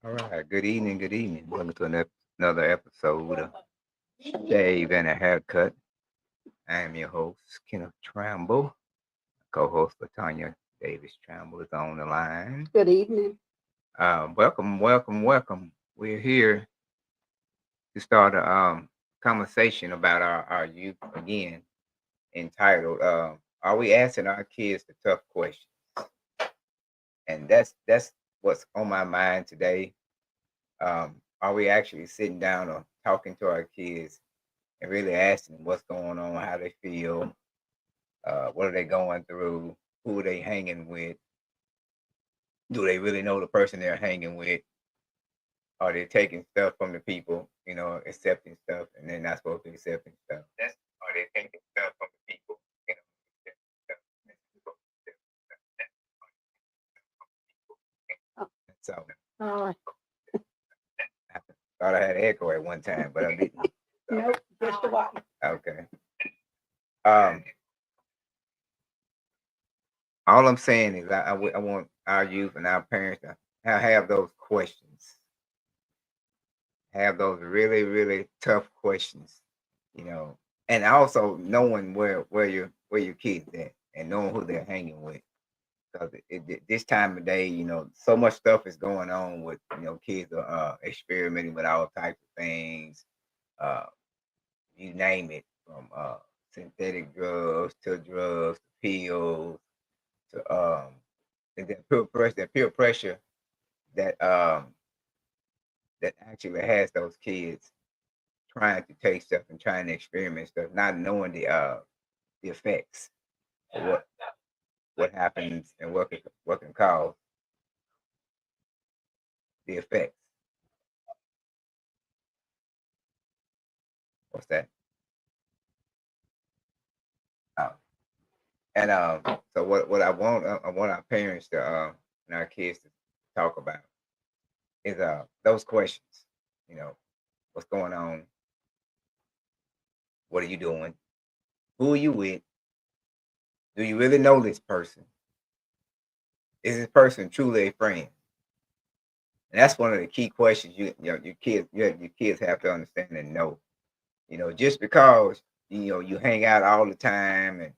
All right. Good evening. Good evening. Welcome to another episode of Shave and a Haircut. I am your host, Kenneth Tramble. Co-host Latanya Davis Tramble is on the line. Good evening. Welcome, welcome, welcome. We're here to start a conversation about our youth again, entitled "Are we asking our kids the tough questions?" And that's what's on my mind today. Are we actually sitting down or talking to our kids and really asking them what's going on, how they feel, what are they going through, who are they hanging with, do they really know the person they're hanging with, are they taking stuff from the people, accepting stuff, and they're not supposed to be accepting stuff. That's Are they taking stuff from the people, accepting stuff, and they're not supposed to be Oh, accepting stuff. So all right. I thought I had an echo at one time, but I didn't. So, Nope, just a while. okay. Um, all I'm saying is I want our youth and our parents to have those questions, have those really, really tough questions, you know, and also knowing where your kids at and knowing who they're hanging with. Because this time of day, so much stuff is going on with, kids are experimenting with all types of things, uh, you name it, from synthetic drugs to pills to and that peer pressure that that actually has those kids trying to take stuff and trying to experiment stuff, not knowing the effects of what happens and what can cause the effects. What's that? Um, and so what I want our parents to and our kids to talk about is those questions. You know, what's going on? What are you doing? Who are you with? Do you really know this person? Is this person truly a friend? And that's one of the key questions your kids have to understand and know. Just because you hang out all the time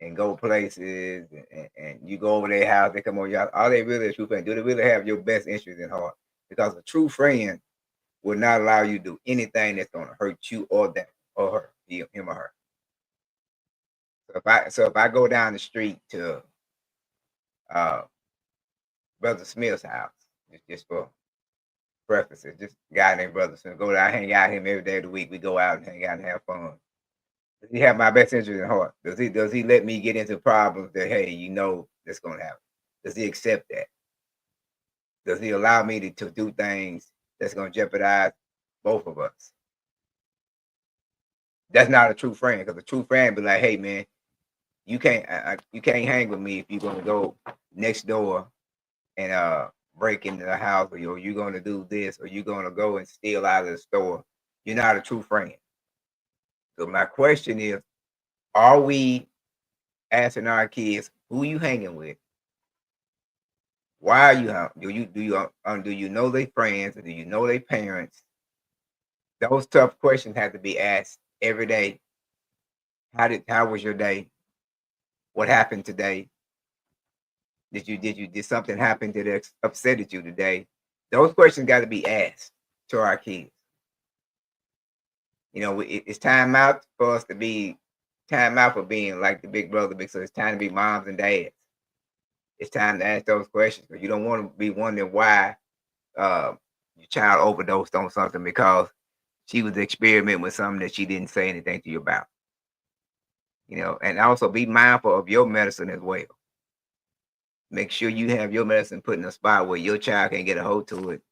and go places and you go over their house, they come over your house, are they really a true friend? Do they really have your best interest in heart? Because a true friend will not allow you to do anything that's going to hurt you or them or her, him or her. So if I go down the street to uh, Brother Smith's house, just for preferences, just a guy named Brother Smith, go down, hang out with him every day of the week. We go out and hang out and have fun. Does he have my best interest in heart? Does he let me get into problems that hey, that's gonna happen? Does he accept that? Does he allow me to do things that's gonna jeopardize both of us? That's not a true friend, because a true friend be like, hey man, you can't hang with me if you're gonna go next door and break into the house, or you're gonna do this, or you're gonna go and steal out of the store. You're not a true friend. So my question is, are we asking our kids who you hanging with? Why are you do you know their friends, or do you know their parents? Those tough questions have to be asked every day. How was your day? What happened today? Did something happen that upsetted you today? Those questions got to be asked to our kids. It's time out for us to be time out for being like the big brother, big sister. It's time to be moms and dads. It's time to ask those questions, because you don't want to be wondering why uh, your child overdosed on something because she was experimenting with something that she didn't say anything to you about. And also be mindful of your medicine as well. Make sure you have your medicine put in a spot where your child can get a hold to it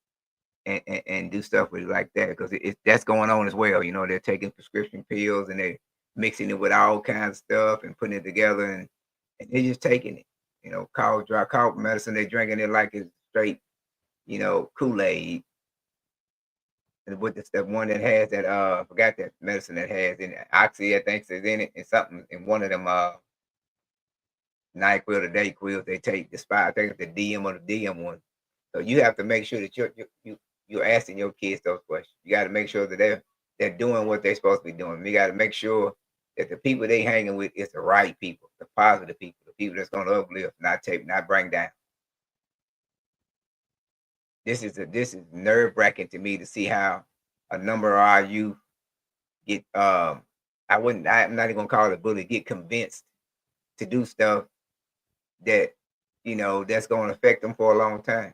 and do stuff with it like that, because that's going on as well. They're taking prescription pills and they're mixing it with all kinds of stuff and putting it together, and they're just taking it. Dry cough medicine, they're drinking it like it's straight, Kool-Aid. And with the one that has that I forgot that medicine that has in it. Oxy, I think, is in it, and something in one of them NyQuil or Dayquil they take the spot. I think it's the DM or the DM one. So you have to make sure that you're asking your kids those questions. You got to make sure that they're doing what they're supposed to be doing. You got to make sure that the people they hanging with is the right people, the positive people, the people that's going to uplift, not bring down. This is nerve wracking to me to see how a number of our youth get I'm not even gonna call it a bully, get convinced to do stuff that that's gonna affect them for a long time.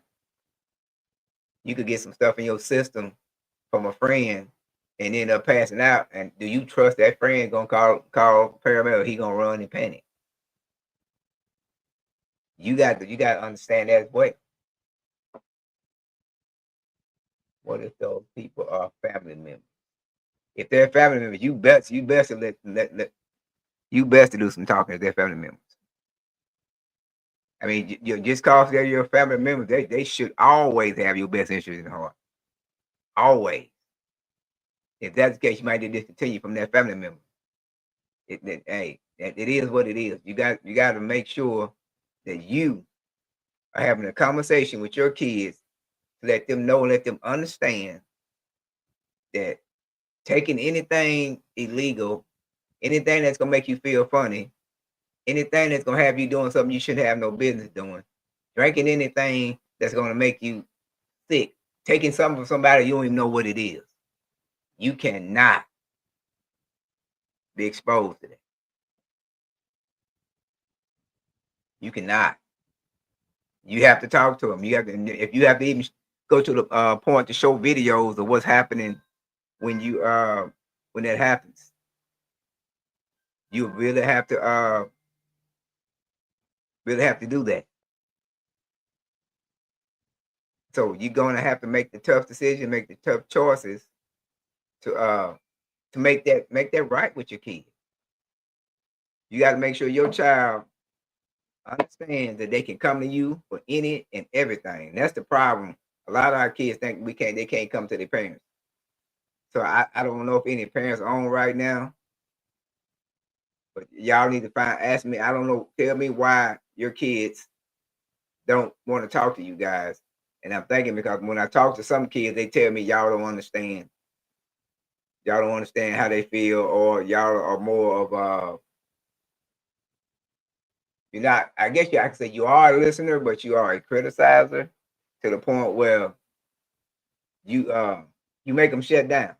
You could get some stuff in your system from a friend and end up passing out. And do you trust that friend gonna call paramedic? He gonna run and panic. You got to understand that as well. What if those people are family members? If they're family members, you best to let you best to do some talking to their family members. I mean, just cause they're your family members, they should always have your best interest in heart. Always. If that's the case, you might need to discontinue from that family member. Hey, it is what it is. You got to make sure that you are having a conversation with your kids to let them know, let them understand that taking anything illegal, anything that's gonna make you feel funny, anything that's gonna have you doing something you shouldn't have no business doing, drinking anything that's gonna make you sick, taking something from somebody you don't even know what it is, you cannot be exposed to that. You cannot. You have to talk to them. You have to, if you have to even go to the point to show videos of what's happening when when that happens. You really have to do that. So you're gonna have to make the tough decision, make the tough choices to make that right with your kid. You got to make sure your child understands that they can come to you for any and everything. That's the problem. A lot of our kids think they can't come to their parents. So I don't know if any parents are on right now, but y'all need to ask me. I don't know. Tell me why your kids don't want to talk to you guys. And I'm thinking because when I talk to some kids, they tell me y'all don't understand. Y'all don't understand how they feel, or y'all are more of you're not. I guess I can say you are a listener, but you are a criticizer to the point where you make them shut down.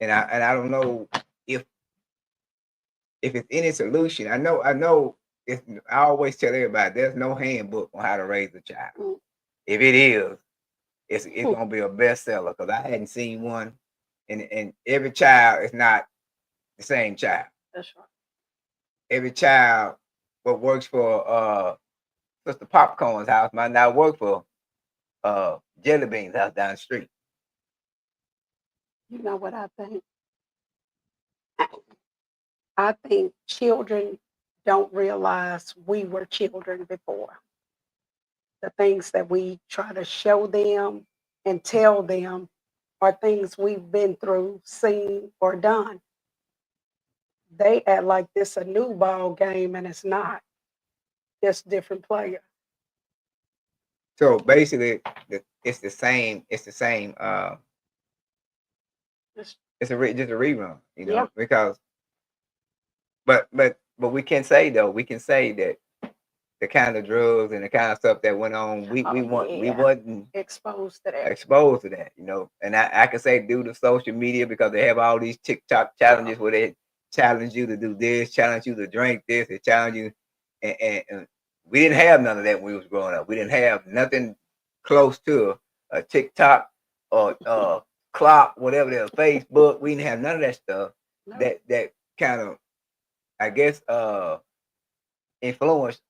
And I don't know if it's any solution. I know. I always tell everybody there's no handbook on how to raise a child. If it is, it's gonna be a bestseller because I hadn't seen one, and every child is not the same child. That's right. Every child, what works for Sister Popcorn's house might not work for Jelly Bean's house down the street. You know what I think? I think children don't realize we were children before. The things that we try to show them and tell them are things we've been through, seen, or done. They act like this a new ball game, and it's not. It's different players. So basically, it's the same. It's the same. It's, It's just a rerun, yeah. because. But we can say though, we can say that the kind of drugs and the kind of stuff that went on, we wasn't exposed to that. And I can say due to social media because they have all these TikTok challenges where they challenge you to do this, challenge you to drink this, they challenge you, and we didn't have none of that when we was growing up. We didn't have nothing close to a TikTok or clock, whatever the Facebook. We didn't have none of that stuff. No. That kind of, I guess, influence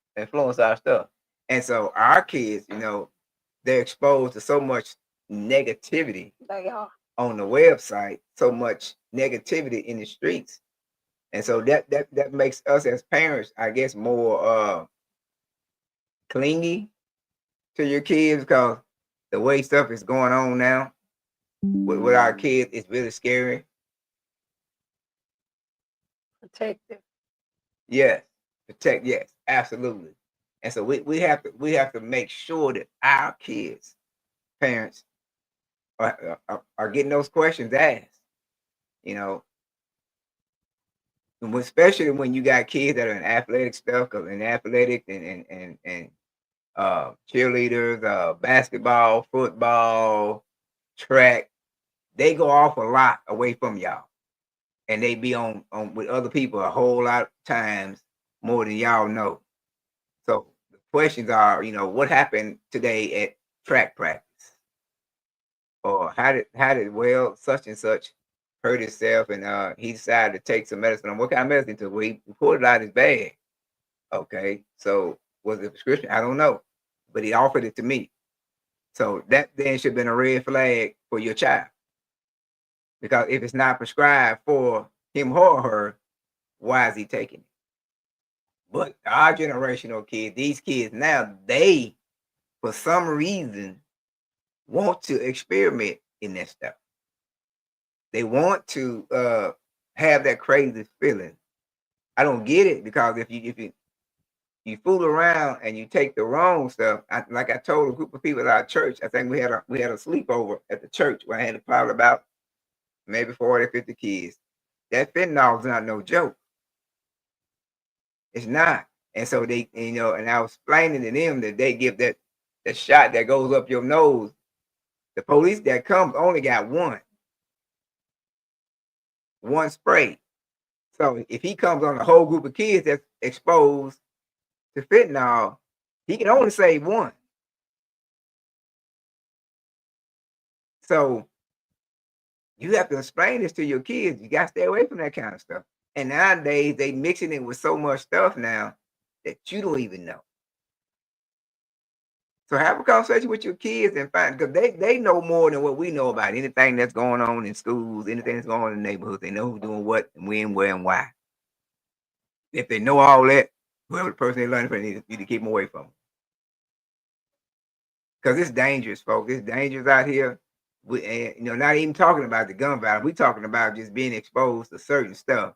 our stuff. And so our kids, they're exposed to so much negativity. They are. On the website, so much negativity in the streets. And so that makes us as parents, I guess, more clingy to your kids because the way stuff is going on now with our kids is really scary. Protective. Yes. Yes, absolutely. And so we have to make sure that our kids, parents, are getting those questions asked. You know, and especially when you got kids that are in athletic stuff, cause in athletic and cheerleaders, basketball, football, track, they go off a lot away from y'all, and they be on with other people a whole lot of times more than y'all know. So the questions are, what happened today at track practice, or how did well such and such hurt himself, and he decided to take some medicine. What kind of medicine? To Well, he pulled it out his bag. Okay, so was it a prescription? I don't know, but he offered it to me. So that then should have been a red flag for your child, because if it's not prescribed for him or her, why is he taking it? But our generational kids, these kids now, they for some reason want to experiment in that stuff. They want to have that crazy feeling. I don't get it, because if you fool around and you take the wrong stuff, like I told a group of people at our church, I think we had a sleepover at the church where I had probably about maybe 40, 50 kids. That fentanyl is not no joke. It's not. And so and I was explaining to them that they give that shot that goes up your nose. The police that comes only got one spray. So if he comes on a whole group of kids that's exposed to fentanyl, he can only save one. So you have to explain this to your kids. You got to stay away from that kind of stuff. And nowadays they mixing it with so much stuff now that you don't even know. So have a conversation with your kids and find, because they know more than what we know about anything that's going on in schools, anything that's going on in the neighborhood. They know who's doing what and when, where, and why. If they know all that, whoever the person they're learning from, you need to keep them away from them. Because it's dangerous, folks. It's dangerous out here. Not even talking about the gun violence. We're talking about just being exposed to certain stuff,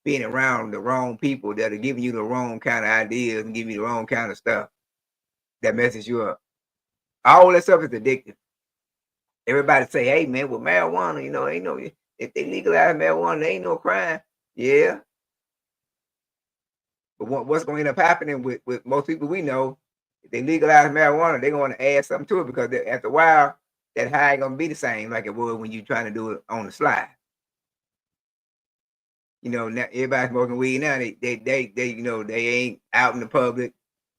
being around the wrong people that are giving you the wrong kind of ideas and giving you the wrong kind of stuff that messes you up. All that stuff is addictive. Everybody say, "Hey, man, with marijuana, ain't no if they legalize marijuana, there ain't no crime." Yeah, but what's going to end up happening with most people we know, if they legalize marijuana, they're going to add something to it, because after a while, that high ain't going to be the same like it was when you're trying to do it on the slide. Now everybody's smoking weed now. They ain't out in the public.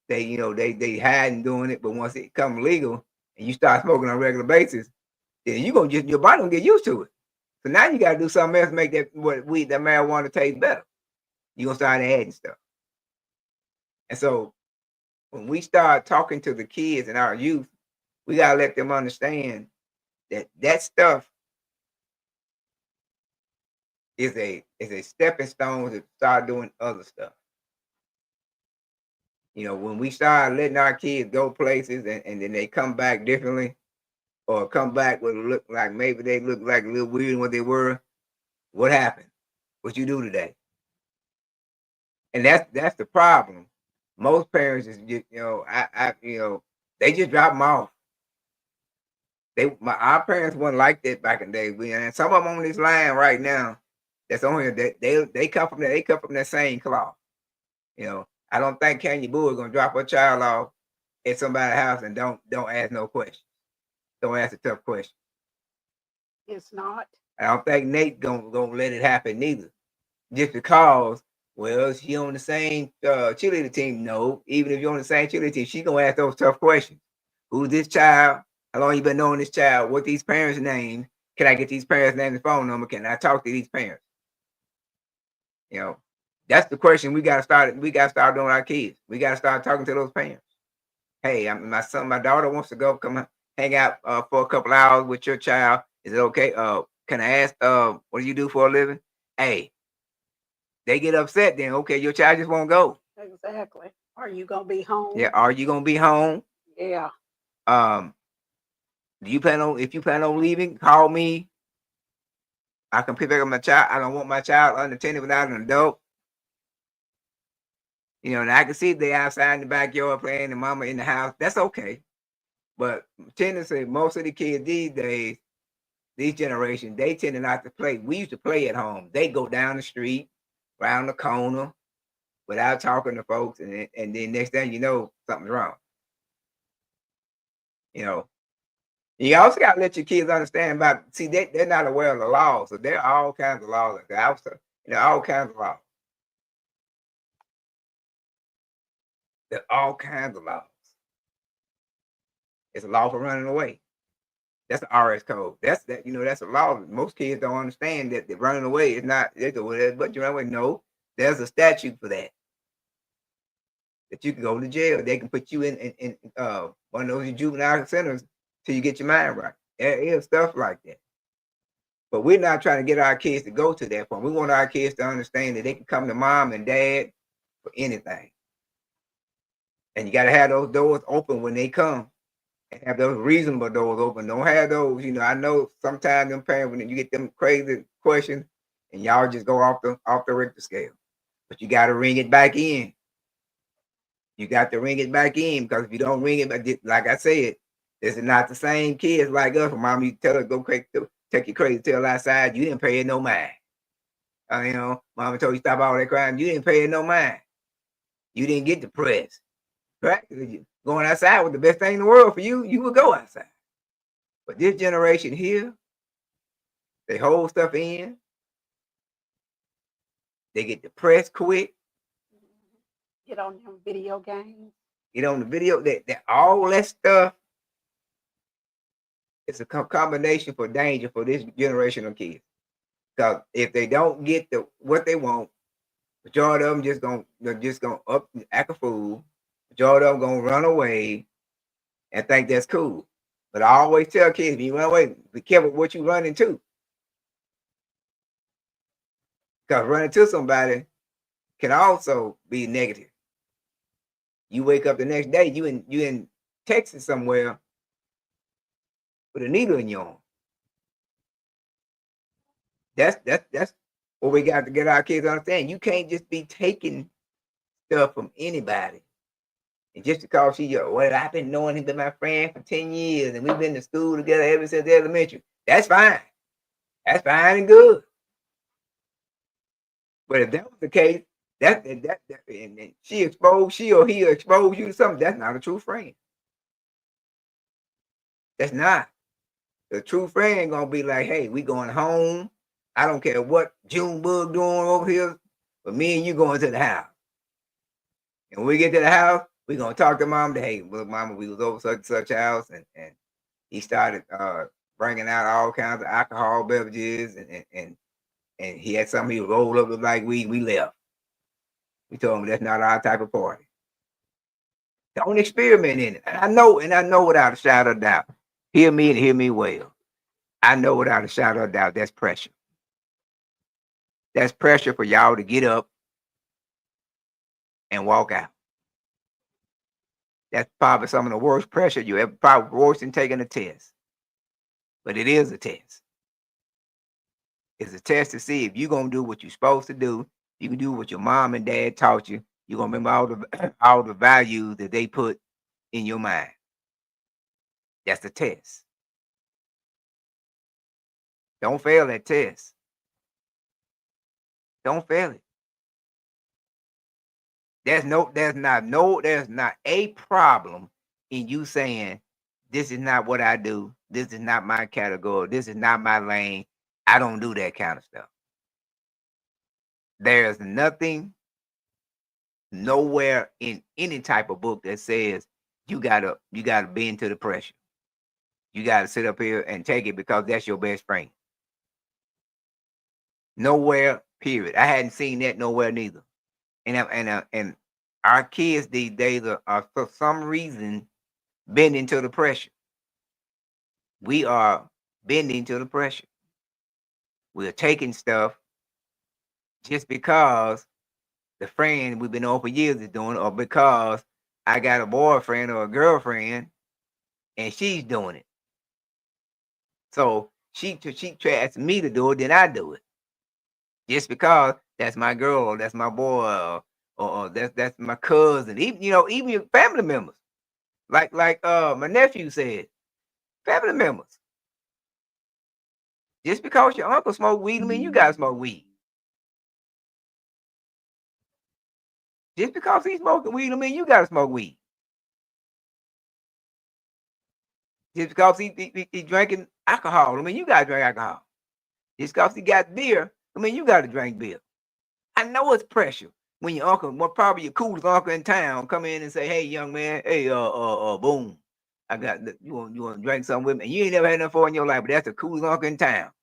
They hiding doing it, but once it comes legal and you start smoking on a regular basis, then your body gonna get used to it. So now you got to do something else to make that marijuana taste better. You gonna start adding stuff. And so when we start talking to the kids and our youth, we gotta let them understand that stuff is a stepping stone to start doing other stuff. When we start letting our kids go places and then they come back differently, or come back with a look like maybe they look like a little weird than what they were, what happened? What you do today? And that's the problem. Most parents is just, they just drop them off. Our parents wasn't like that back in the day. And some of them on this line right now, that's on here, they come from that same cloth. I don't think Kanye Boo is gonna drop her child off at somebody's house and don't ask no questions. Don't ask a tough question. It's not. I don't think Nate gonna let it happen neither. Just because, well, she on the same cheerleader team. No, even if you're on the same cheerleader team, she's gonna ask those tough questions. Who's this child? How long you been knowing this child? What these parents' names? Can I get these parents' name and phone number? Can I talk to these parents? That's the question we gotta start doing with our kids. We gotta start talking to those parents. Hey, my daughter wants to come hang out for a couple hours with your child. Is it okay? Can I ask what do you do for a living? Hey, they get upset, then okay, your child just won't go. Exactly. Are you gonna be home? Yeah, are you gonna be home? Yeah. Do you plan on if you plan on leaving, call me. I can pick up my child. I don't want my child unattended without an adult. You know, and I can see they outside in the backyard playing, and mama in the house. That's okay. But tendency, most of the kids these days, these generations, they tend not to play. We used to play at home. They go down the street, around the corner, without talking to folks, and then next thing you know, something's wrong. You know, you also got to let your kids understand about. See, they're not aware of the laws, so there are all kinds of laws. Like outside, all kinds of laws. There are all kinds of laws. It's a law for running away. That's the RS code. That's that. That's a law. Most kids don't understand that running away is not. They go, well, but you run away. No, there's a statute for that. That you can go to jail. They can put you in one of those juvenile centers till you get your mind right. There is stuff like that. But we're not trying to get our kids to go to that point. We want our kids to understand that they can come to mom and dad for anything. And you got to have those doors open when they come. And have those reasonable doors open. Don't have those, I know sometimes them parents, when you get them crazy questions and y'all just go off the Richter scale. But you got to ring it back in. You got to ring it back in, because if you don't ring it back, like I said, this is not the same kids like us. Mom, you tell her go take your crazy tail outside. You didn't pay it no mind. Mama told you stop all that crime. You didn't pay it no mind. You didn't get depressed. Practically, going outside was the best thing in the world for you. You would go outside. But this generation here, they hold stuff in. They get depressed quick. Get on them video games. Get on the video. That all that stuff. It's a combination for danger for this generation of kids. Because if they don't get what they want, majority of them just gonna up and act a fool. Majority of them gonna run away and think that's cool. But I always tell kids, if you run away, be careful what you run into. Because running to somebody can also be negative. You wake up the next day, you in Texas somewhere with a needle in your arm. That's what we got to get our kids to understand. You can't just be taking stuff from anybody. And just because I've been knowing him, been my friend for 10 years, and we've been to school together ever since elementary. That's fine. That's fine and good. But if that was the case, and she or he exposed you to something, that's not a true friend. That's not. The true friend gonna be like, hey, we going home. I don't care what Junebug doing over here, but me and you going to the house. And when we get to the house, we gonna talk to mom. Hey, look, mama, we was over such and such house, and he started bringing out all kinds of alcohol beverages, and he had something he rolled up with like weed. We left. We told him that's not our type of party. Don't experiment in it. And I know without a shadow of doubt. Hear me and hear me well. I know without a shadow of doubt that's pressure. That's pressure for y'all to get up and walk out. That's probably some of the worst pressure you ever, probably worse than taking a test. But it is a test. It's a test to see if you're gonna do what you're supposed to do. You can do what your mom and dad taught you. You're gonna remember all the values that they put in your mind. That's the test. Don't fail that test. Don't fail it. There's not a problem in you saying, this is not what I do. This is not my category. This is not my lane. I don't do that kind of stuff. There's nothing, nowhere in any type of book that says you gotta bend to the pressure. You gotta sit up here and take it because that's your best friend. Nowhere, period. I hadn't seen that nowhere neither. And our kids these days are for some reason bending to the pressure. We are bending to the pressure. We're taking stuff just because the friend we've been on for years is doing it, or because I got a boyfriend or a girlfriend and she's doing it. So she asks me to do it, then I do it. Just because that's my girl, or that's my boy, or that's my cousin. Even even your family members. Like my nephew said, family members. Just because your uncle smoke weed, I mean you gotta smoke weed. Just because he's smoking weed, I mean you gotta smoke weed. Just because he drinking alcohol, I mean you gotta drink alcohol. Just because he got beer, I mean you gotta drink beer. I know it's pressure when your uncle, well, probably your coolest uncle in town, come in and say, "Hey, young man, hey, boom, I got you want to drink something with me?" And you ain't never had nothing for in your life, but that's the coolest uncle in town.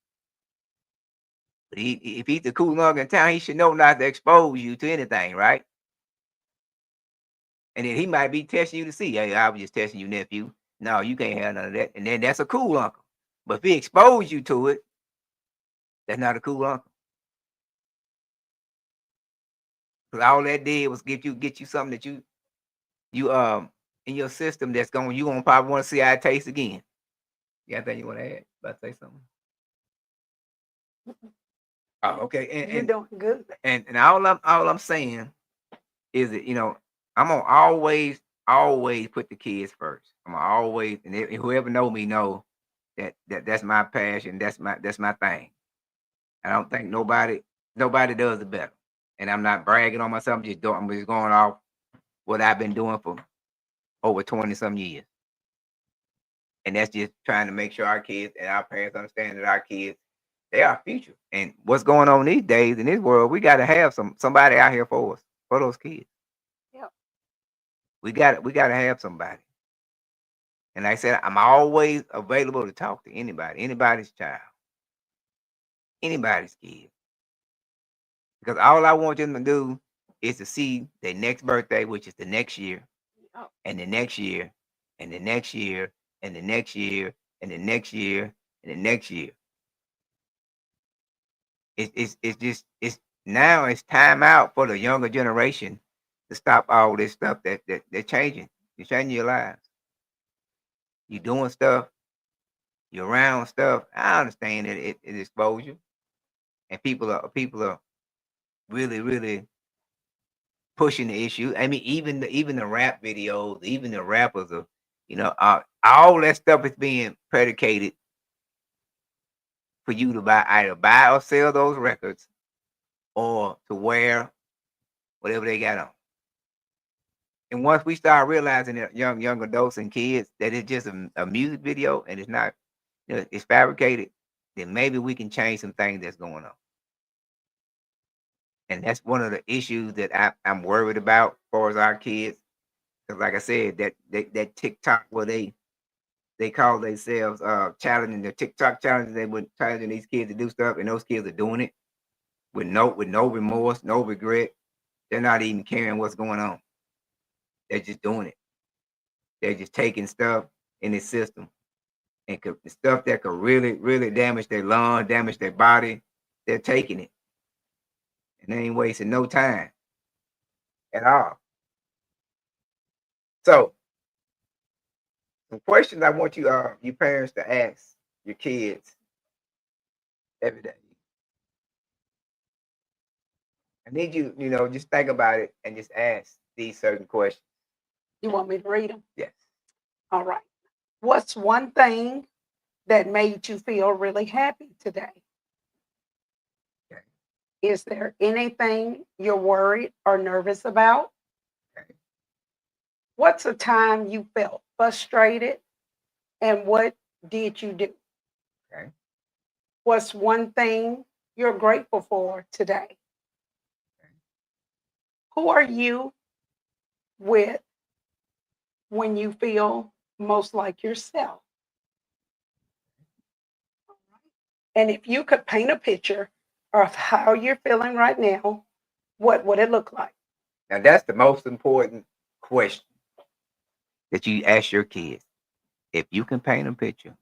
But if he's the coolest uncle in town, he should know not to expose you to anything, right? And then he might be testing you to see, "Hey, I was just testing you, nephew. No, you can't have none of that." And then that's a cool uncle. But if he exposed you to it, that's not a cool uncle. Because all that did was get you something that you in your system that's you gonna probably want to see how it tastes again. Yeah, I think you want to add, about to say something. Oh, okay. You're doing good. And all I'm saying is that I'm gonna always put the kids first. I'm gonna always, and whoever know me know that's my passion. That's my thing. I don't think nobody does it better. And I'm not bragging on myself. I'm just going off what I've been doing for over 20 some years. And that's just trying to make sure our kids and our parents understand that our kids, they are future. And what's going on these days in this world, we got to have somebody out here for us, for those kids. Yep. We got to have somebody. And like I said, I'm always available to talk to anybody, anybody's child, anybody's kid. Because all I want them to do is to see their next birthday, which is the next year, Yep. and the next year, and the next year, and the next year, and the next year, and the next year. It's just it's now it's time out for the younger generation to stop all this stuff that they're changing. You're changing your lives. You're doing stuff. You're around stuff. I understand that it exposure, and people are really really pushing the issue. I mean, even the rap videos, even the rappers are, all that stuff is being predicated for you to either buy or sell those records or to wear whatever they got on. And once we start realizing that young adults and kids that it's just a music video and it's not, it's fabricated, then maybe we can change some things that's going on. And that's one of the issues that I'm worried about as far as our kids. Because like I said, that TikTok where they call themselves challenging the TikTok challenges, they were challenging these kids to do stuff, and those kids are doing it with no remorse, no regret. They're not even caring what's going on. They're just doing it. They're just taking stuff in the system and stuff that could really, really damage their lungs, damage their body. They're taking it, and they ain't wasting no time at all. So, some questions I want you parents to ask your kids every day. I need you, just think about it and just ask these certain questions. You want me to read them? Yes. All right. What's one thing that made you feel really happy today? Okay. Is there anything you're worried or nervous about? Okay. What's a time you felt frustrated and what did you do? Okay. What's one thing you're grateful for today? Okay. Who are you with when you feel most like yourself? And if you could paint a picture of how you're feeling right now, what would it look like? Now that's the most important question that you ask your kids. If you can paint a picture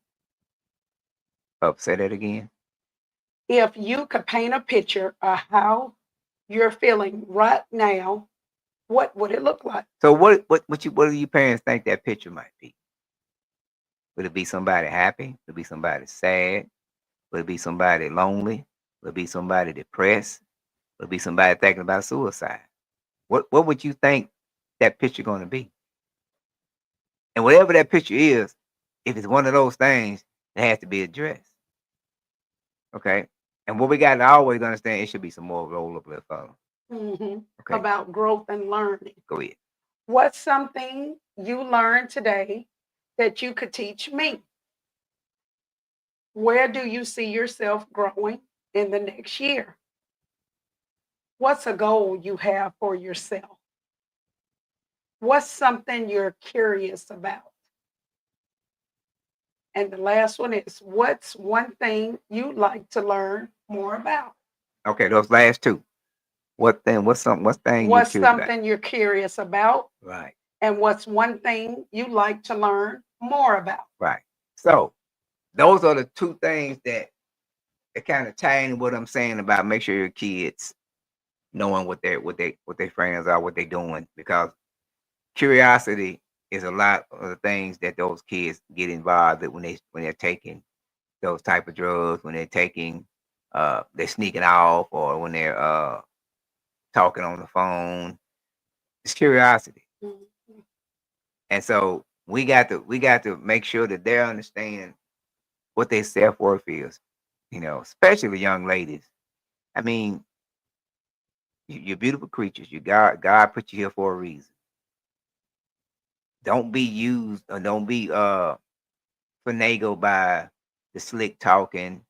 say that again. If you could paint a picture of how you're feeling right now, what would it look like? So what do you parents think that picture might be? Would it be somebody happy? Would it be somebody sad? Would it be somebody lonely? Would it be somebody depressed? Would it be somebody thinking about suicide? What would you think that picture going to be? And whatever that picture is, if it's one of those things, it has to be addressed. Okay. And what we got to always understand, it should be some more roll up left on. Okay. About growth and learning. Go ahead. What's something you learned today that you could teach me? Where do you see yourself growing in the next year? What's a goal you have for yourself? What's something you're curious about? And the last one is, what's one thing you'd like to learn more about? Okay, those last two. What thing? What's thing you What's choose about? something you're curious about? Right. And what's one thing you'd like to learn more about? Right. So those are the two things that kind of tie in what I'm saying about make sure your kids knowing what their friends are, what they're doing, because curiosity is a lot of the things that those kids get involved with when they're taking those type of drugs, when they're taking they're sneaking off, or when they're talking on the phone. It's curiosity. Mhm. And so we got to make sure that they understand what their self-worth is, especially young ladies. I mean, you're beautiful creatures. God put you here for a reason. Don't be used, or don't be finagled by the slick talking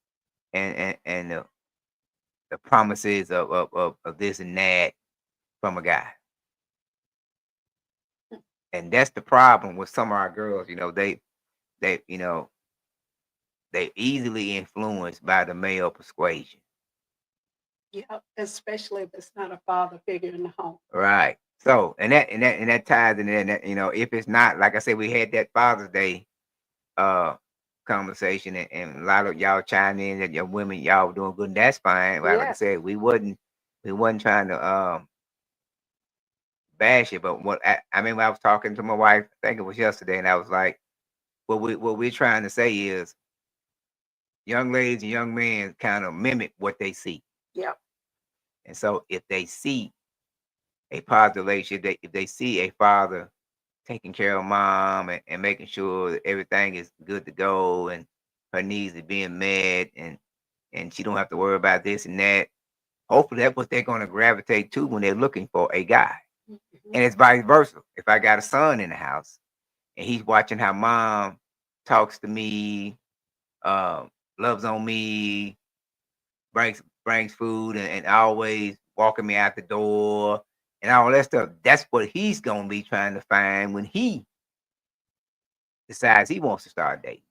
and the promises of this and that from a guy. And that's the problem with some of our girls. They they easily influenced by the male persuasion. Yeah, especially if it's not a father figure in the home. Right. So and that ties in there. And that, if it's not, like I said, we had that Father's Day uh conversation, and a lot of y'all chiming in that your women, y'all doing good, and that's fine. Like I Yes. said, we wasn't trying to bash it, but I mean, when I was talking to my wife, I think it was yesterday, and I was like, what we're trying to say is young ladies and young men kind of mimic what they see. Yep. And so if they see a positive relationship, if they see a father taking care of mom, and making sure that everything is good to go, and her needs are being met, and she don't have to worry about this and that. Hopefully that's what they're going to gravitate to when they're looking for a guy. Mhm. And it's vice versa. If I got a son in the house and he's watching how mom talks to me, uh, loves on me, brings food, and always walking me out the door and all that stuff, that's what he's gonna be trying to find when he decides he wants to start dating.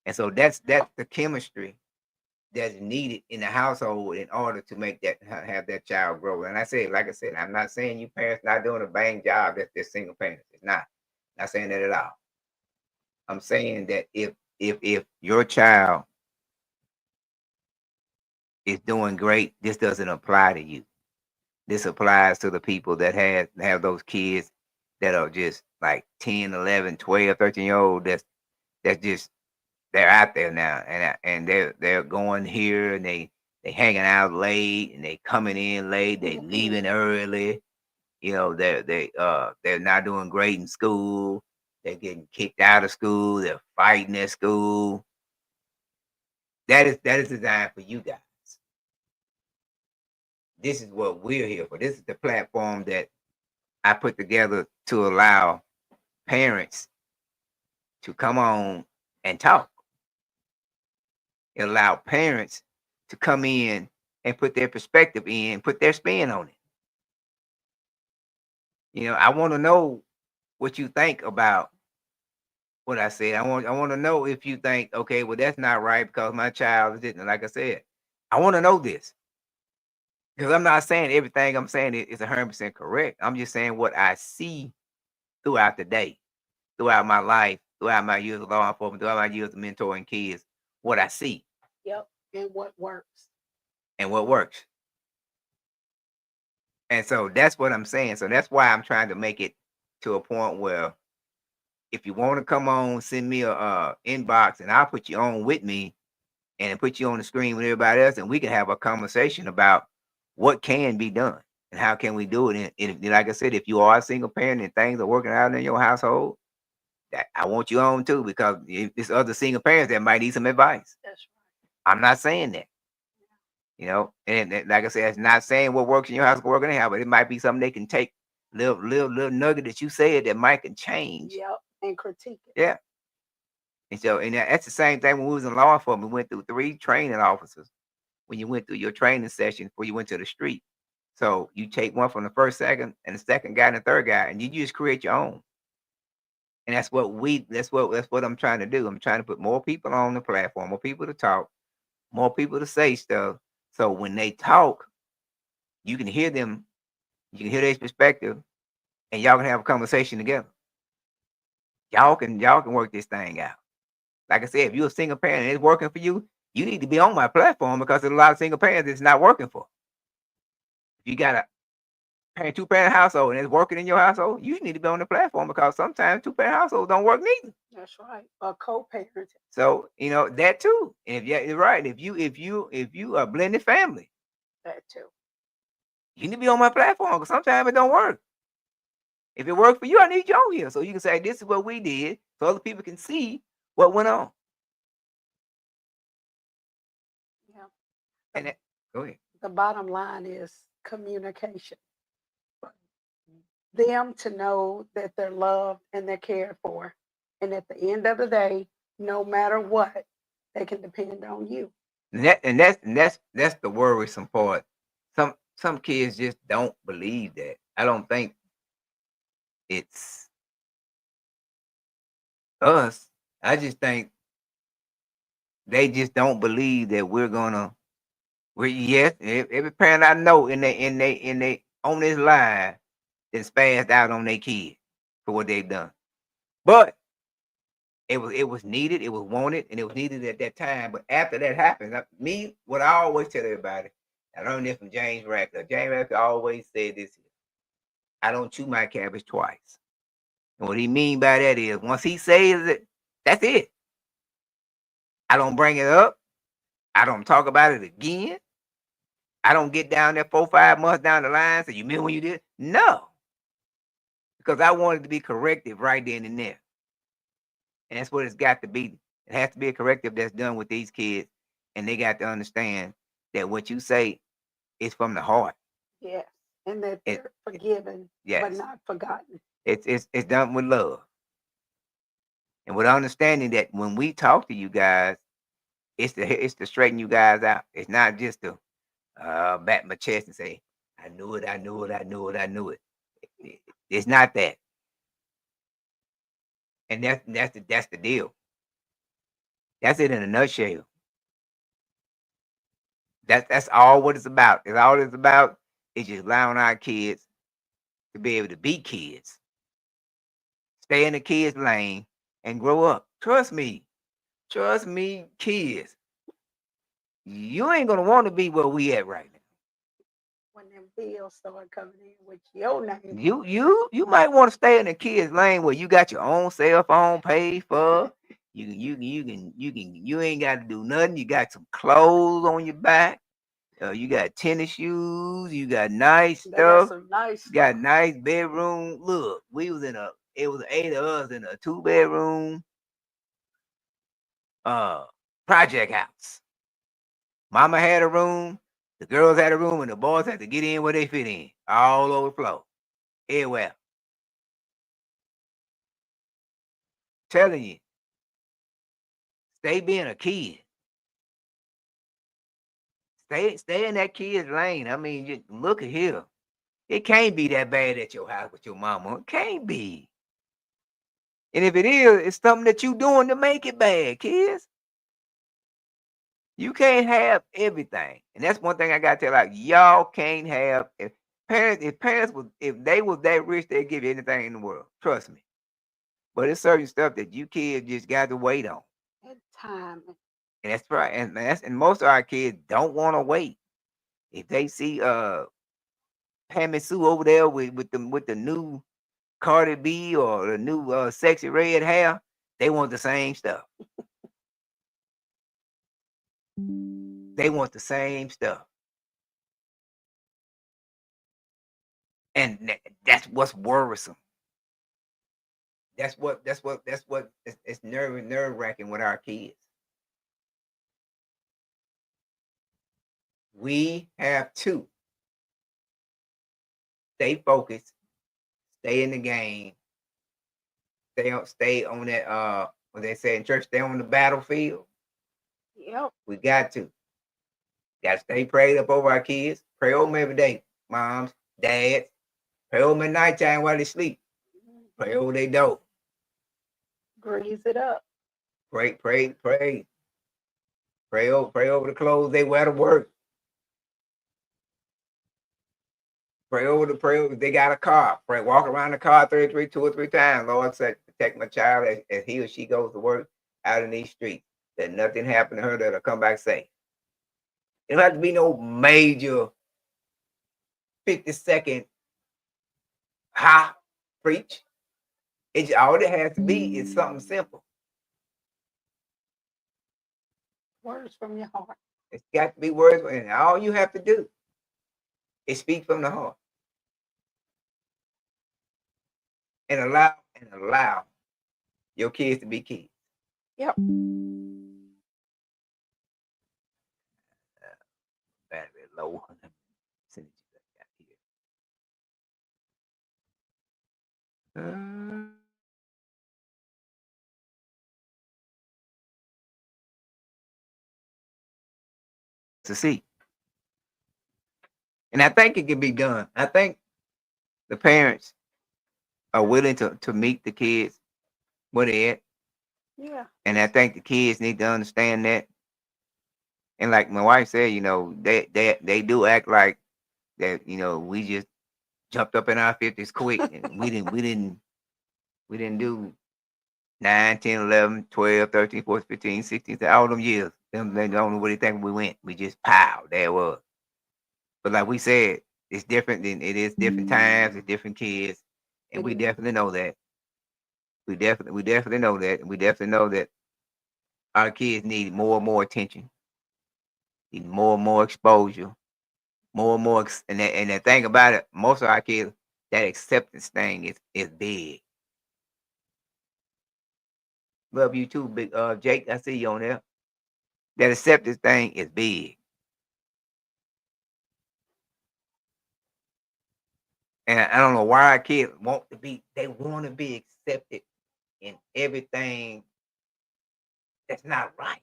And so that's the chemistry that's needed in the household in order to make that have that child grow. And like I said, I'm not saying you parents not doing a bang job. That's just single parents. It's not saying that at all. I'm saying that if your child is doing great, this doesn't apply to you. This applies to the people that have those kids that are just like 10, 11, 12, 13-year old. That's just they're out there now, and they're going here, and they hanging out late, and they coming in late, they leaving early. They're not doing great in school. They're getting kicked out of school. They're fighting at school. That is designed for you guys. This is what we're here for. This is the platform that I put together to allow parents to come on and talk. It allow parents to come in and put their perspective in, put their spin on it. I want to know what you think about what I said. I want to know if you think, okay, well, that's not right because my child didn't. Like I said, I want to know this, because I'm not saying everything I'm saying is 100% correct. I'm just saying what I see throughout the day, throughout my life, throughout my years of law enforcement, throughout my years of mentoring kids, what I see Yep. And what works. and what works. And so that's what I'm saying. So that's why I'm trying to make it to a point where if you want to come on, send me a inbox, and I'll put you on with me and put you on the screen with everybody else, and we can have a conversation about what can be done. And how can we do it? And like I said, if you are a single parent and things are working out in your household, that I want you on too, because there's other single parents that might need some advice. That's I'm not saying that, and like I said, it's not saying what works in your house can work in their house, but it might be something they can take, little nugget that you said that might can change. Yep, and critique it. Yeah. And so, and that's the same thing when we was in law enforcement. We went through 3 training officers when you went through your training session before you went to the street. So you take one from the first, second, and the second guy and the third guy, and you just create your own. And that's what I'm trying to do. I'm trying to put more people on the platform, more people to talk, more people to say stuff. So when they talk, you can hear them, you can hear their perspective, and y'all can have a conversation together. Y'all can work this thing out. Like I said, if you're a single parent and it's working for you, you need to be on my platform because there's a lot of single parents it's not working for. If you got a 2-parent household and it's working in your household, you need to be on the platform because sometimes 2-parent households don't work neither. That's right. A co-parent. So that too. And you're right. If you are a blended family, That too. you need to be on my platform because sometimes it don't work. If it worked for you, I need you on here so you can say this is what we did, so other people can see what went on. Yeah. And go ahead. The bottom line is communication. Them to know that they're loved and they're cared for. And at the end of the day, no matter what, they can depend on you. That's the worrisome part. Some kids just don't believe that. I don't think it's us. I just think they just don't believe that we're yes, every parent I know in they on this line is spazzed out on their kid for what they've done. But it was needed, it was wanted, and it was needed at that time. But after that happened, what I always tell everybody, I learned this from James Radcliffe. James Radcliffe always said this: I don't chew my cabbage twice. And what he mean by that is once he says it, that's it. I don't bring it up. I don't talk about it again. I don't get down there 4-5 months down the line. So you mean when you did? No, because I wanted to be corrective right then and there, and that's what it's got to be. It has to be a corrective that's done with these kids, and they got to understand that what you say is from the heart. Yes. And that It, they're forgiven, but yes, not forgotten. it's done with love and with understanding that when we talk to you guys, it's to straighten you guys out. It's not just to bat my chest and say, I knew it, I knew it, I knew it, I knew it. It's not that. And that's the deal. That's it in a nutshell. That's all what it's about. It's all it's about is just allowing our kids to be able to be kids, stay in the kids' lane, and grow up. Trust me, kids. You ain't gonna want to be where we at right now. When them bills start coming in with your name. You might want to stay in the kids' lane where you got your own cell phone paid for. You ain't got to do nothing. You got some clothes on your back. You got tennis shoes. You got nice They got stuff. some nice You got stuff. nice bedroom. Look, it was 8 of us in a 2-bedroom uh project house. Mama had a room, the girls had a room, and the boys had to get in where they fit in. All over the floor. Everywhere. Telling you, stay being a kid. Stay in that kid's lane. I mean, just look at here. It can't be that bad at your house with your mama. It can't be. And if it is, it's something that you doing to make it bad, kids. You can't have everything. And that's one thing I gotta tell like y'all can't have if they was that rich, they'd give you anything in the world. Trust me. But it's certain stuff that you kids just got to wait on. And time. And that's right. And most of our kids don't want to wait. If they see Pammy Sue over there with the new Cardi B or the new sexy red hair, they want the same stuff. They want the same stuff. And that's what's worrisome. That's what it's nerve wracking with our kids. We have to stay focused, stay in the game, stay on that what they say in church, stay on the battlefield. Yep. We got to stay prayed up over our kids. Pray over them every day, moms, dads. Pray over them at nighttime while they sleep. Pray over their door. Grease it up. Pray. Pray over the clothes they wear to work. Pray over. They got a car. Pray, walk around the car two or three times. Lord said, protect my child as he or she goes to work out in these streets. That nothing happen to her that'll come back safe. It don't have to be no major 50-second preach. All it has to be is something simple. Words from your heart. It's got to be words, and all you have to do is speak from the heart. And allow your kids to be kids. Yep. Battery low. To see. And I think it can be done. I think the parents are willing to meet the kids where they're at. Yeah. And I think the kids need to understand that. And like my wife said, they do act like that, we just jumped up in our 50s quick. And we didn't do 9, 10, 11, 12, 13, 14, 15, 16, all them years. They don't know where they think we went. We just piled. There it was. But like we said, it's different than it is different times, it's different kids. And we definitely know that. We definitely know that. And we definitely know that our kids need more and more attention, need more and more exposure, more and more. And the thing about it, most of our kids, that acceptance thing is big. Love you too, big Jake. I see you on there. That acceptance thing is big. And I don't know why our kids want to be accepted in everything that's not right.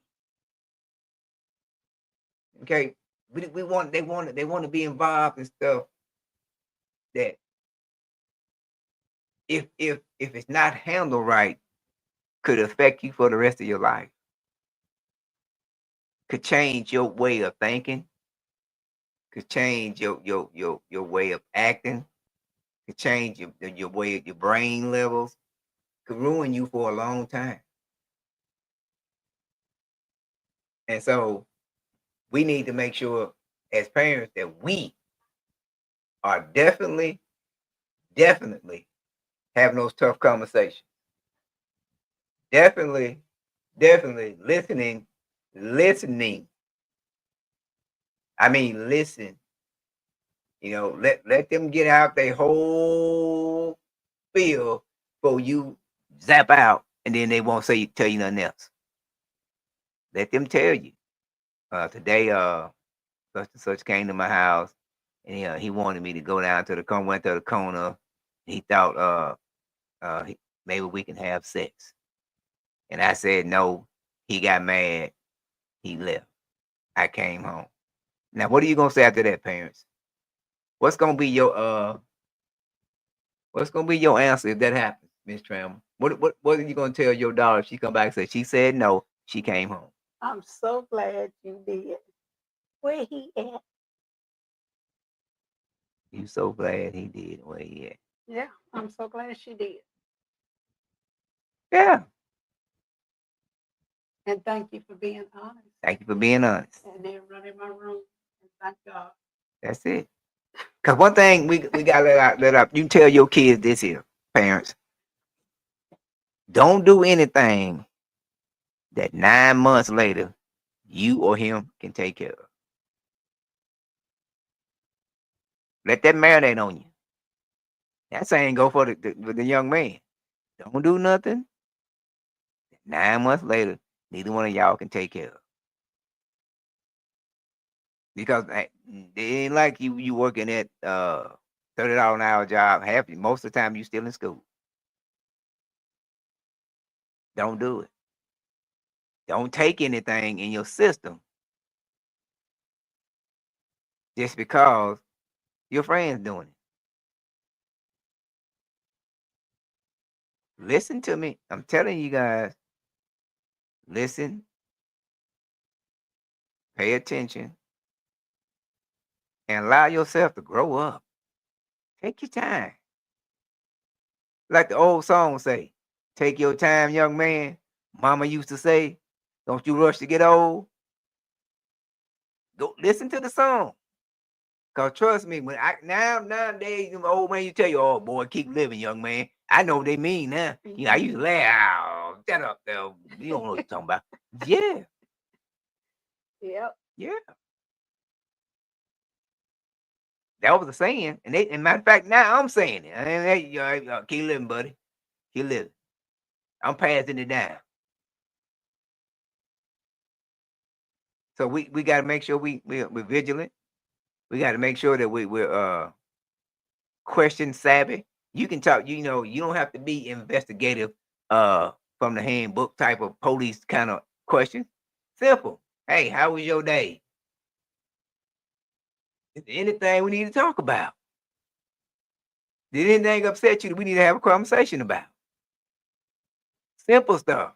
Okay. They want to be involved in stuff that if it's not handled right, could affect you for the rest of your life. Could change your way of thinking, could change your way of acting, could change your way your brain levels, could ruin you for a long time. And so we need to make sure as parents that we are definitely having those tough conversations. Definitely listening. I mean, listen. Let them get out their whole feel before you zap out, and then they won't tell you nothing else. Let them tell you. Today, such and such came to my house, and he wanted me to go down to the corner. Went to the corner. He thought maybe we can have sex, and I said no. He got mad. He left. I came home. Now, what are you gonna say after that, parents? What's gonna be your answer if that happens, Miss Trammell? What are you gonna tell your daughter if she come back and say she said no, she came home? I'm so glad you did. Where he at? You so glad he did where he at. Yeah, I'm so glad she did. Yeah. And thank you for being honest. Thank you for being honest. And then run in my room and thank God. That's it. Cause one thing we gotta let out. You tell your kids this here, parents. Don't do anything that 9 months later you or him can take care of. Let that marinate on you. That saying go for the young man. Don't do nothing. 9 months later, neither one of y'all can take care of. Because it ain't like you working at $30 an hour job. Most of the time you still in school. Don't do it. Don't take anything in your system just because your friend's doing it. Listen to me. I'm telling you guys, listen, pay attention, and allow yourself to grow up. Take your time. Like the old song say, take your time, young man. Mama used to say, don't you rush to get old. Go listen to the song. Cause trust me, when nowadays, them old man, you tell you, oh boy, keep living, young man. I know what they mean now. You know, I used to laugh, oh, shut up though. You don't know what you're talking about. Yeah, Yep. yeah. That was a saying. And matter of fact, now I'm saying it. And hey, keep living, buddy. Keep living. I'm passing it down. So we got to make sure we're vigilant. We got to make sure that we're question savvy. You can talk. You know, you don't have to be investigative. From the handbook type of police kind of questions. Simple. Hey, how was your day? Is there anything we need to talk about? Did anything upset you that we need to have a conversation about? Simple stuff.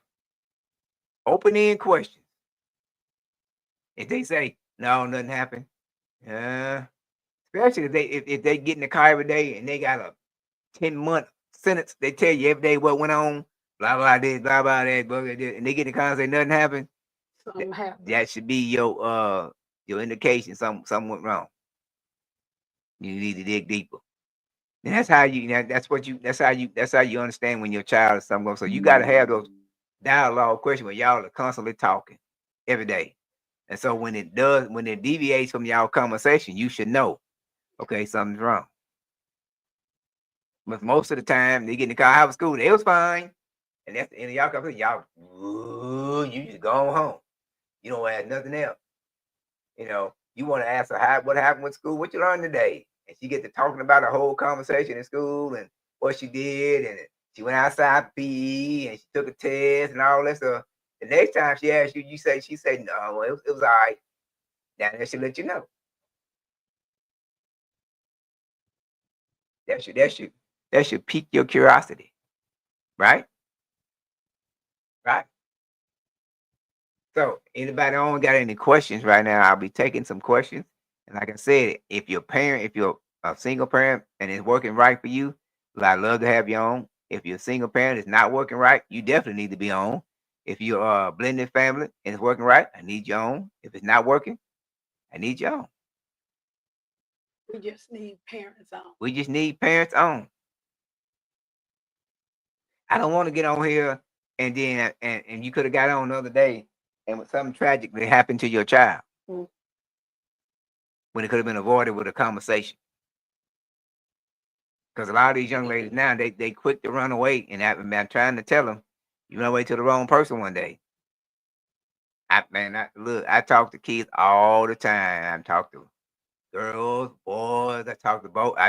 Open end questions. If they say no, nothing happened, uh, especially if they get in the car every day and they got a 10-month sentence, they tell you every day what went on, blah blah this, blah blah that, blah, blah, this, and they get in the car and say nothing happened. Something happened. That should be your indication something went wrong. You need to dig deeper. And that's how that's how you understand when your child is something. So you got to have those dialogue questions where y'all are constantly talking every day. And so when it deviates from y'all conversation, you should know, okay, something's wrong. But most of the time, they get in the car, how was school? It was fine. And that's the end of y'all conversation. Y'all, you just go home. You don't ask nothing else. You know, you want to ask her what happened with school, what you learned today, and she get to talking about a whole conversation in school and what she did, and she went outside PE and she took a test and all that stuff. The next time she asks you, she said no, it was all right. Now that should let you know. That should pique your curiosity, right? Right. So anybody on got any questions right now? I'll be taking some questions. And like I said, if you're a single parent and it's working right for you, well, I'd love to have you on. If you're a single parent, it's not working right, you definitely need to be on. If you're a blended family and it's working right, I need you on. If it's not working, I need you on. We just need parents on. We just need parents on. I don't want to get on here and then and you could have got on the other day and with something tragic that happened to your child. Mm. When it could have been avoided with a conversation. Because a lot of these young ladies now, they quick to run away, and I've been trying to tell them, you run away to the wrong person one day. I talk to kids all the time. I talk to girls, boys. I talk to both of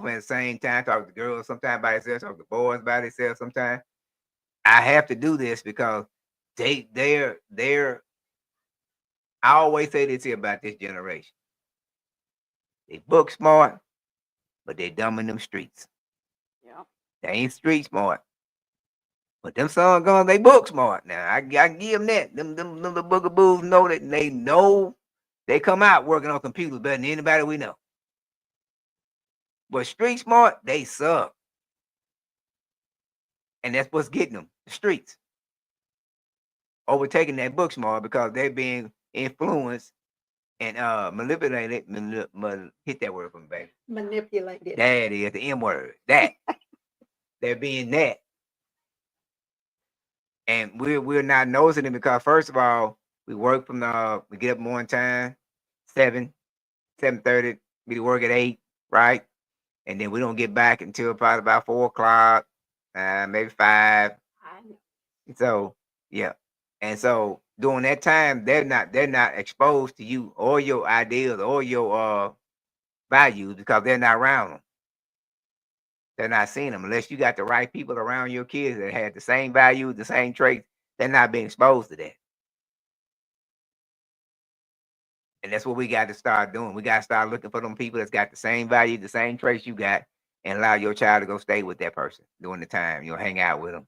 them at the same time. I talk to girls sometimes by themselves. Talk to boys by themselves sometimes. I have to do this because they're. I always say this here about this generation. They book smart, but they dumb in them streets. Yeah. They ain't street smart. But them sons guns, they book smart. Now I give them that. Them the boogaboos know that they know they come out working on computers better than anybody we know. But street smart, they suck. And that's what's getting them, the streets. Overtaking that book smart because they're being influenced and manipulated. Hit that word for me, baby. Manipulated. That is the M word. That. They're being that. And we're not noticing it because first of all, we work from we get up morning time, 7:30, we work at 8, right? and then we don't get back until probably about 4 o'clock, maybe 5. I know. So yeah, and so during that time, they're not exposed to you or your ideas or your values because they're not around them. They're not seeing them unless you got the right people around your kids that had the same values, the same traits. They're not being exposed to that. And that's what we got to start doing. We got to start looking for them people that's got the same value, the same traits you got, and allow your child to go stay with that person during the time. You'll hang out with them.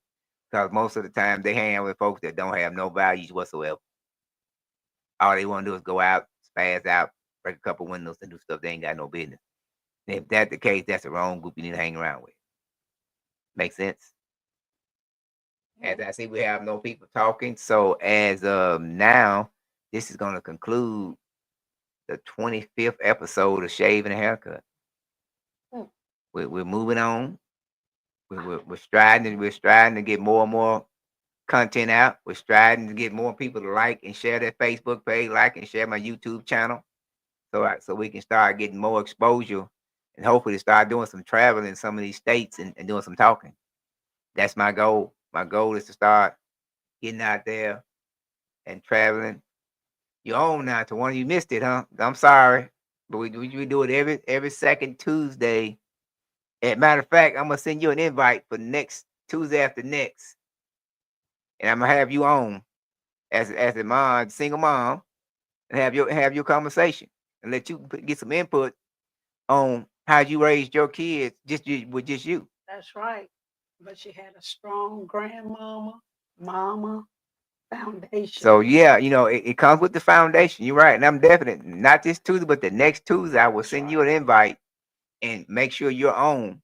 Because most of the time they hang out with folks that don't have no values whatsoever. All they want to do is go out, spaz out, break a couple windows, and do stuff they ain't got no business. And if that's the case, that's the wrong group you need to hang around with. Make sense? As I see, we have no people talking. So as of now, this is going to conclude the 25th episode of Shave and a Haircut. Mm. We're moving on. We're striving to get more and more content out. We're striving to get more people to like and share their Facebook page, like and share my YouTube channel, so we can start getting more exposure and hopefully start doing some traveling in some of these states and doing some talking. That's my goal. My goal is to start getting out there and traveling. You're on now. To one of you missed it, huh? I'm sorry, but we do it every second Tuesday. As matter of fact, I'm gonna send you an invite for next Tuesday after next, and I'm gonna have you on as a mom, single mom, and have your conversation and let you get some input on how you raised your kids with just you. That's right. But she had a strong grandmama, mama foundation. So yeah, it comes with the foundation. You're right, and I'm definitely not this Tuesday, but the next Tuesday I will send you an invite and make sure you're on,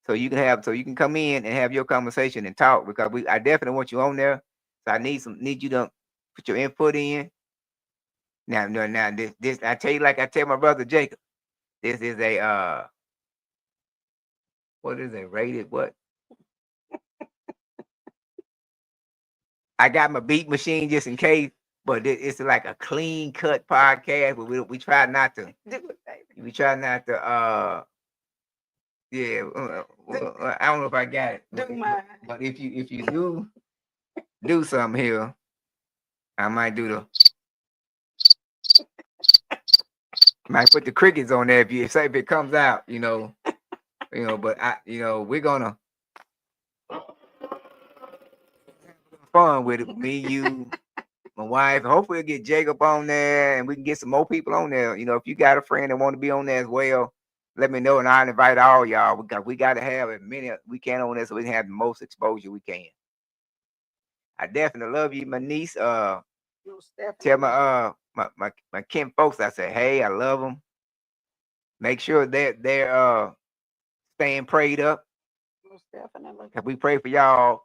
so you can come in and have your conversation and talk because I definitely want you on there. So I need you to put your input in. Now, no, now this I tell you like I tell my brother Jacob, this is a what is it rated what? I got my beat machine just in case, but it's like a clean cut podcast. But we try not to. Do it, baby. We try not to. Yeah. I don't know if I got it. Do mine. But if you do something here, I might do the. Might put the crickets on there if it comes out, But we're gonna fun with it. Me, you, my wife. Hopefully, we'll get Jacob on there, and we can get some more people on there. If you got a friend that want to be on there as well, let me know, and I'll invite all y'all. We got to have as many as we can on there, so we can have the most exposure we can. I definitely love you, my niece. Tell my kin folks, I say, hey, I love them. Make sure that they're staying prayed up. Most definitely. Cause we pray for y'all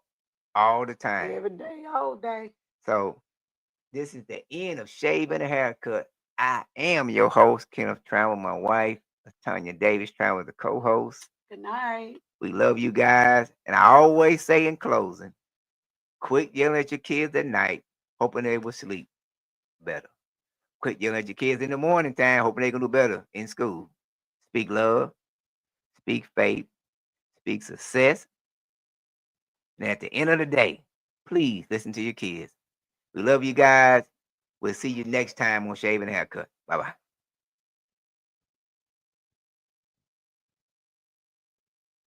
all the time. Every day, all day. So this is the end of Shave and a Haircut. I am your host, Kenneth Trammell, my wife, Tanya Davis Trammell, the co-host. Good night. We love you guys. And I always say in closing, quit yelling at your kids at night, hoping they will sleep better. Quit yelling at your kids in the morning time, hoping they can do better in school. Speak love, speak faith, speak success. And at the end of the day, please listen to your kids. We love you guys. We'll see you next time on Shave and Haircut. Bye-bye.